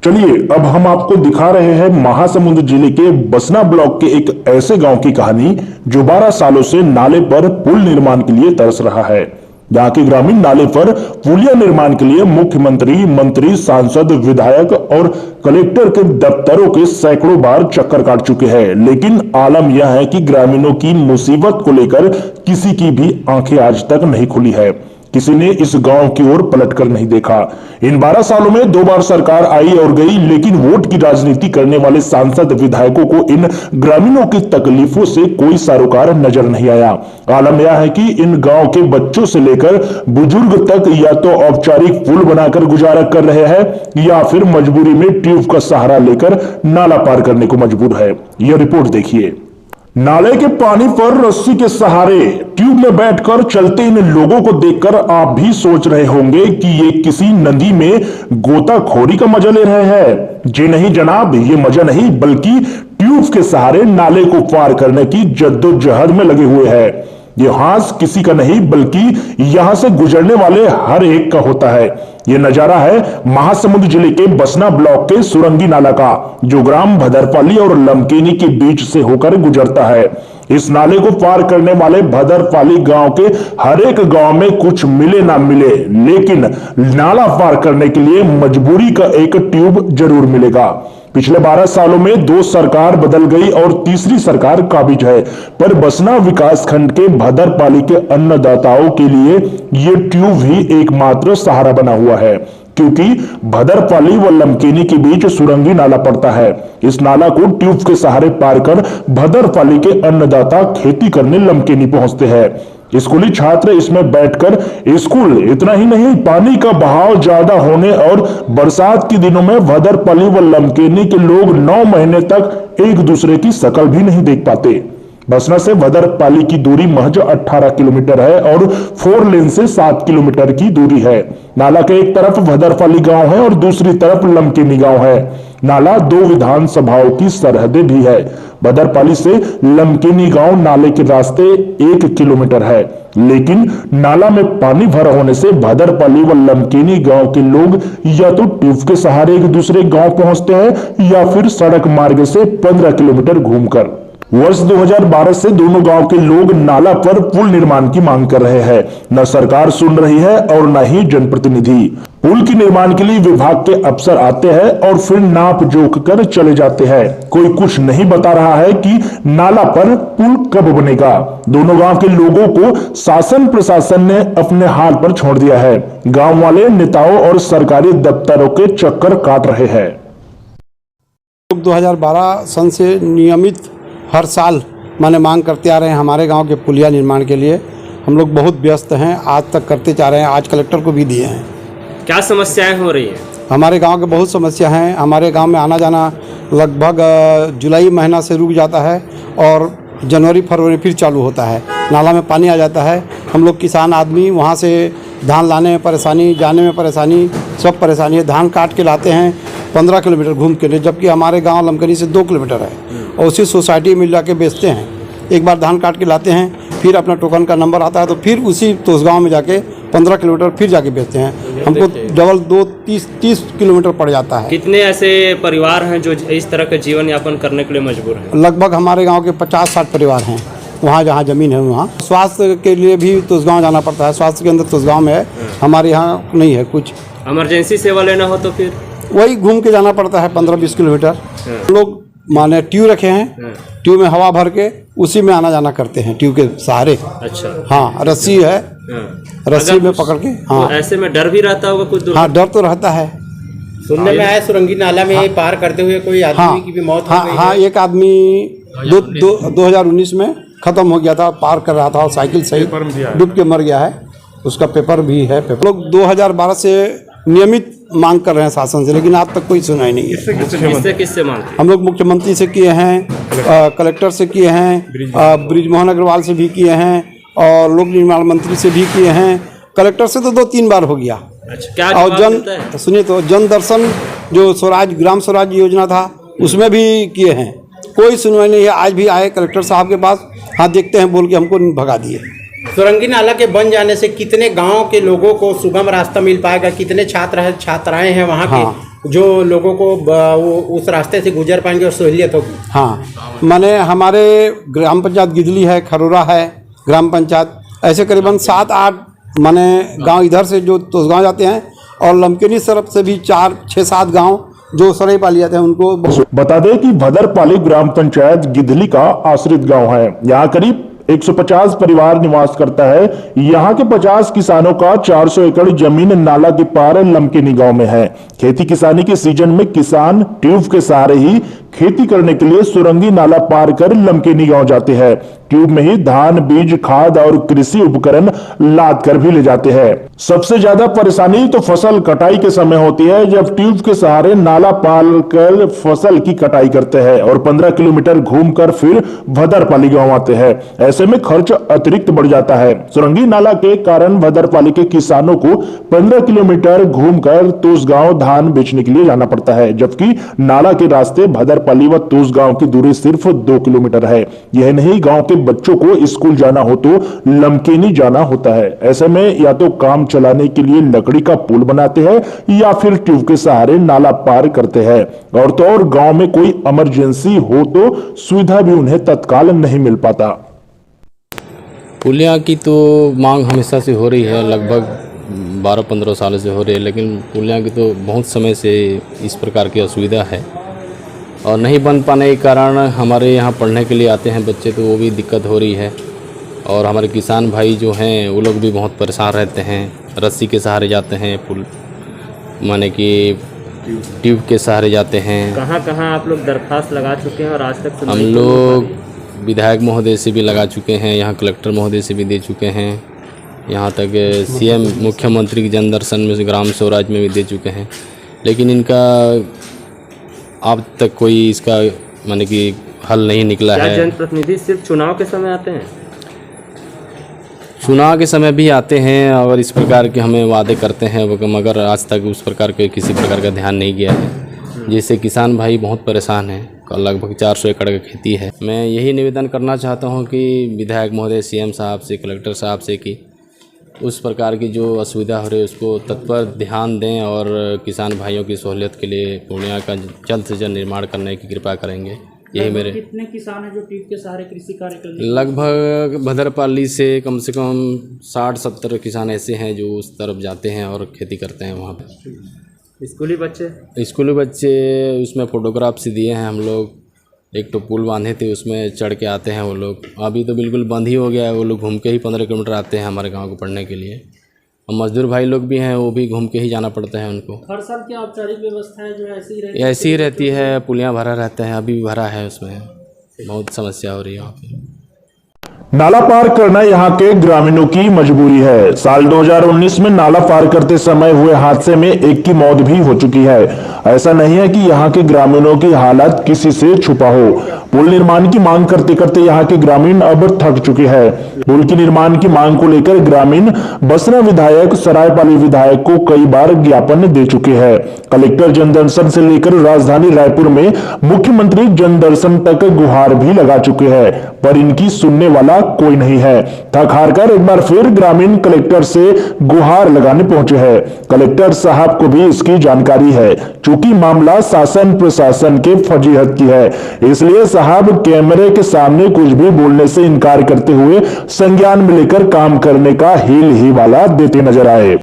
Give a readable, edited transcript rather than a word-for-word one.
चलिए अब हम आपको दिखा रहे हैं महासमुंद जिले के बसना ब्लॉक के एक ऐसे गांव की कहानी जो 12 सालों से नाले पर पुल निर्माण के लिए तरस रहा है। यहाँ के ग्रामीण नाले पर पुलिया निर्माण के लिए मुख्यमंत्री, मंत्री, सांसद, विधायक और कलेक्टर के दफ्तरों के सैकड़ों बार चक्कर काट चुके हैं, लेकिन आलम यह है कि ग्रामीणों की मुसीबत को लेकर किसी की भी आंखें आज तक नहीं खुली है। किसी ने इस गांव की ओर पलटकर नहीं देखा। इन 12 सालों में 2 बार सरकार आई और गई, लेकिन वोट की राजनीति करने वाले सांसद, विधायकों को इन ग्रामीणों की तकलीफों से कोई सरोकार नजर नहीं आया। आलम यह है कि इन गांव के बच्चों से लेकर बुजुर्ग तक या तो औपचारिक पुल बनाकर गुजारा कर रहे हैं या फिर मजबूरी में ट्यूब का सहारा लेकर नाला पार करने को मजबूर है। यह रिपोर्ट देखिए। नाले के पानी पर रस्सी के सहारे ट्यूब में बैठकर चलते इन लोगों को देखकर आप भी सोच रहे होंगे कि ये किसी नदी में गोताखोरी का मजा ले रहे हैं। जी नहीं जनाब, ये मजा नहीं बल्कि ट्यूब के सहारे नाले को पार करने की जद्दोजहद में लगे हुए हैं। ये हाथ किसी का नहीं बल्कि यहां से गुजरने वाले हर एक का होता है। ये नजारा है महासमुंद जिले के बसना ब्लॉक के सुरंगी नाला का, जो ग्राम भदरपाली और लमकेनी के बीच से होकर गुजरता है। इस नाले को पार करने वाले भदरपाली गांव के हर एक गांव में कुछ मिले ना मिले, लेकिन नाला पार करने के लिए मजबूरी का एक ट्यूब जरूर मिलेगा। पिछले 12 सालों में 2 सरकार बदल गई और तीसरी सरकार काबिज है, पर बसना विकास खंड के भदरपाली के अन्नदाताओं के लिए ये ट्यूब ही एकमात्र सहारा बना हुआ है, क्योंकि भदरपाली व लमकेनी के बीच सुरंगी नाला पड़ता है। इस नाला को ट्यूब के सहारे पार कर भदरपाली के अन्नदाता खेती करने लमकेनी पहुंचते हैं। स्कूली छात्र इसमें बैठकर स्कूल, इतना ही नहीं पानी का बहाव ज्यादा होने और बरसात के दिनों में भदरपाली व लमकेनी के लोग 9 महीने तक एक दूसरे की शक्ल भी नहीं देख पाते। बसना से भदरपाली की दूरी महज 18 किलोमीटर है और 4 लेन से 7 किलोमीटर की दूरी है। नाला के एक तरफ भदरपाली गांव है और दूसरी तरफ लमकेनी गांव है। नाला 2 विधानसभाओं की सरहदें भी है। भदरपाली से लमकेनी गांव नाले के रास्ते 1 किलोमीटर है, लेकिन नाला में पानी भरा होने से भदरपाली व लमकेनी गांव के लोग या तो ट्यूब के सहारे एक दूसरे गांव पहुंचते हैं या फिर सड़क मार्ग से 15 किलोमीटर घूमकर। वर्ष 2012 से दोनों गांव के लोग नाला पर पुल निर्माण की मांग कर रहे हैं। न सरकार सुन रही है और न ही जनप्रतिनिधि। पुल के निर्माण के लिए विभाग के अफसर आते हैं और फिर नाप जोख कर चले जाते हैं। कोई कुछ नहीं बता रहा है कि नाला पर पुल कब बनेगा। दोनों गांव के लोगों को शासन प्रशासन ने अपने हाल पर छोड़ दिया है। गांव वाले नेताओं और सरकारी दफ्तरों के चक्कर काट रहे हैं। 2012 सन से नियमित हर साल माने मांग करते आ रहे हैं हमारे गांव के पुलिया निर्माण के लिए। हम लोग बहुत व्यस्त हैं, आज तक करते जा रहे हैं, आज कलेक्टर को भी दिए हैं। क्या समस्याएं हो रही हैं? हमारे गांव के बहुत समस्या हैं। हमारे गांव में आना जाना लगभग जुलाई महीना से रुक जाता है और जनवरी फरवरी फिर चालू होता है। नाला में पानी आ जाता है। हम लोग किसान आदमी वहाँ से धान लाने में परेशानी, जाने में परेशानी, सब परेशानी है। धान काट के लाते हैं 15 किलोमीटर घूम के लिए, जबकि हमारे गांव लमकनी से 2 किलोमीटर है और उसी सोसाइटी में मिला के बेचते हैं। एक बार धान काट के लाते हैं, फिर अपना टोकन का नंबर आता है तो फिर उसी तो गाँव में जाके 15 किलोमीटर फिर जाके बेचते हैं। हमको डबल 30 किलोमीटर पड़ जाता है। कितने ऐसे परिवार हैं जो इस तरह के जीवन यापन करने के लिए मजबूर हैं? लगभग हमारे गाँव के 50-60 परिवार हैं। वहाँ जहाँ ज़मीन है वहाँ स्वास्थ्य के लिए भी तुसगांव जाना पड़ता है। स्वास्थ्य के अंदर तुसगांव में है, हमारे यहाँ नहीं है कुछ। इमरजेंसी सेवा लेना हो तो फिर वही घूम के जाना पड़ता है 15-20 किलोमीटर। लोग माने ट्यूब रखे हैं, ट्यूब में हवा भर के उसी में आना जाना करते हैं ट्यूब के सहारे। अच्छा, हाँ, रस्सी है, रस्सी में पकड़ के। हाँ, तो ऐसे में डर भी रहता होगा कुछ? हाँ, डर तो रहता है। सुनने में आया सुरंगी नाला में पार करते हुए कोई आदमी की भी मौत हो गई है। हाँ, एक आदमी 2019 में खत्म हो गया था, पार कर रहा था और साइकिल सहित डूब के मर गया है। उसका पेपर भी है। लोग 2012 से नियमित मांग कर रहे हैं शासन से, लेकिन आज तक कोई सुनाई नहीं है। किससे मांग? हम लोग मुख्यमंत्री से किए हैं, कलेक्टर से किए हैं, ब्रिजमोहन अग्रवाल से भी किए हैं और लोक निर्माण मंत्री से भी किए हैं। कलेक्टर से तो 2-3 बार हो गया। अच्छा, क्या और सुनिए तो जन दर्शन जो स्वराज ग्राम स्वराज योजना था उसमें भी किए हैं, कोई सुनवाई नहीं है। आज भी आए कलेक्टर साहब के पास, हाँ देखते हैं बोल के हमको भगा दिए। सुरंगी नाला के बन जाने से कितने गांव के लोगों को सुगम रास्ता मिल पाएगा? कितने छात्र हैं, छात्राएं हैं वहाँ के? जो लोगों को वो उस रास्ते से गुजर पाएंगे और सहूलियत होगी। हाँ, माने हमारे ग्राम पंचायत गिदली है, खरोरा है ग्राम पंचायत, ऐसे करीबन 7-8 माने गांव इधर से जो तोसगांव जाते हैं, और लमकिनी तरफ से भी 4-6-7 गांव जो सरायपाली जाते हैं उनको। बता दें कि भदरपाली ग्राम पंचायत गिदली का आश्रित गांव है। यहाँ करीब 150 परिवार निवास करता है। यहाँ के 50 किसानों का 400 एकड़ जमीन नाला के पार लमकिनी गांव में है। खेती किसानी के सीजन में किसान ट्यूब के सहारे ही खेती करने के लिए सुरंगी नाला पार कर लमकिनी गांव जाते हैं। ट्यूब में ही धान, बीज, खाद और कृषि उपकरण लाद कर भी ले जाते हैं। सबसे ज्यादा परेशानी तो फसल कटाई के समय होती है, जब ट्यूब के सहारे नाला पार कर फसल की कटाई करते हैं और 15 किलोमीटर घूमकर फिर भदरपाली गांव आते हैं। ऐसे में खर्च अतिरिक्त बढ़ जाता है। सुरंगी नाला के कारण भदरपाली के किसानों को 15 किलोमीटर घूमकर तोसगांव धान बेचने के लिए जाना पड़ता है, जबकि नाला के रास्ते भदरपाली व तोसगांव की दूरी सिर्फ 2 किलोमीटर है। यह नहीं, गांव के बच्चों को स्कूल जाना हो तो लमकिनी जाना होता है। ऐसे में या तो काम चलाने के लिए लकड़ी का पुल बनाते हैं या फिर ट्यूब के सहारे नाला पार करते हैं। और तो और गांव में कोई इमरजेंसी हो तो सुविधा भी उन्हें तत्काल नहीं मिल पाता। पुलिया की तो मांग हमेशा से हो रही है, लगभग 12-15 साल से हो रही है, लेकिन पुलिया की तो बहुत समय से इस प्रकार की असुविधा है और नहीं बन पाने के कारण हमारे यहाँ पढ़ने के लिए आते हैं बच्चे, तो वो भी दिक्कत हो रही है। और हमारे किसान भाई जो हैं वो लोग भी बहुत परेशान रहते हैं, रस्सी के सहारे जाते हैं, पुल माने कि ट्यूब के सहारे जाते हैं। कहाँ कहाँ आप लोग दरखास्त लगा चुके हैं और आज तक हम लोग विधायक महोदय से भी लगा चुके हैं, यहाँ कलेक्टर महोदय से भी दे चुके हैं, यहाँ तक सीएम मुख्यमंत्री के जन दर्शन में ग्राम स्वराज में भी दे चुके हैं, लेकिन इनका अब तक कोई इसका माने कि हल नहीं निकला है। जनप्रतिनिधि सिर्फ चुनाव के समय आते हैं? चुनाव के समय भी आते हैं और इस प्रकार के हमें वादे करते हैं, मगर आज तक उस प्रकार के किसी प्रकार का ध्यान नहीं गया है, जिससे किसान भाई बहुत परेशान हैं। लगभग 400 एकड़ की खेती है। मैं यही निवेदन करना चाहता हूं कि विधायक महोदय, सीएम साहब से, कलेक्टर साहब से कि उस प्रकार की जो असुविधा हो रही है उसको तत्पर ध्यान दें और किसान भाइयों की सहूलियत के लिए पूर्णिया का जल्द से जल्द निर्माण करने की कृपा करेंगे। यही मेरे। कितने किसान हैं जो ट्यूब के सहारे कृषि कार्य कर रहे हैं? लगभग भदरपाली से कम 60-70 किसान ऐसे हैं जो उस तरफ जाते हैं और खेती करते हैं वहाँ पे। स्कूली बच्चे उसमें फोटोग्राफ से दिए हैं हम लोग। एक तो पुल बांधे थे, उसमें चढ़ के आते हैं वो लोग। अभी तो बिल्कुल बंद ही हो गया है, वो लोग घूम के ही 15 किलोमीटर आते हैं हमारे गांव को पढ़ने के लिए। और मजदूर भाई लोग भी हैं, वो भी घूम के ही जाना पड़ता है उनको। हर साल की औपचारिक व्यवस्था है जो ऐसी ही रहती है, पुलियाँ भरा रहता है, अभी भी भरा है, उसमें बहुत समस्या हो रही है वहाँ पे। नाला पार करना यहाँ के ग्रामीणों की मजबूरी है। साल 2019 में नाला पार करते समय हुए हादसे में एक की मौत भी हो चुकी है। ऐसा नहीं है कि यहाँ के ग्रामीणों की हालत किसी से छुपा हो। पुल निर्माण की मांग करते करते यहाँ के ग्रामीण अब थक चुके हैं। पुल की निर्माण की मांग को लेकर ग्रामीण बसना विधायक, सरायपाली विधायक को कई बार ज्ञापन दे चुके हैं। कलेक्टर जनदर्शन से लेकर राजधानी रायपुर में मुख्यमंत्री जनदर्शन तक गुहार भी लगा चुके हैं, पर इनकी सुनने वाला कोई नहीं है। थक हार कर एक बार फिर ग्रामीण कलेक्टर से गुहार लगाने पहुंचे हैं। कलेक्टर साहब को भी इसकी जानकारी है, चूंकि मामला शासन प्रशासन के फजीहत की है, इसलिए साहब कैमरे के सामने कुछ भी बोलने से इनकार करते हुए संज्ञान में लेकर काम करने का हील ही वाला देते नजर आए।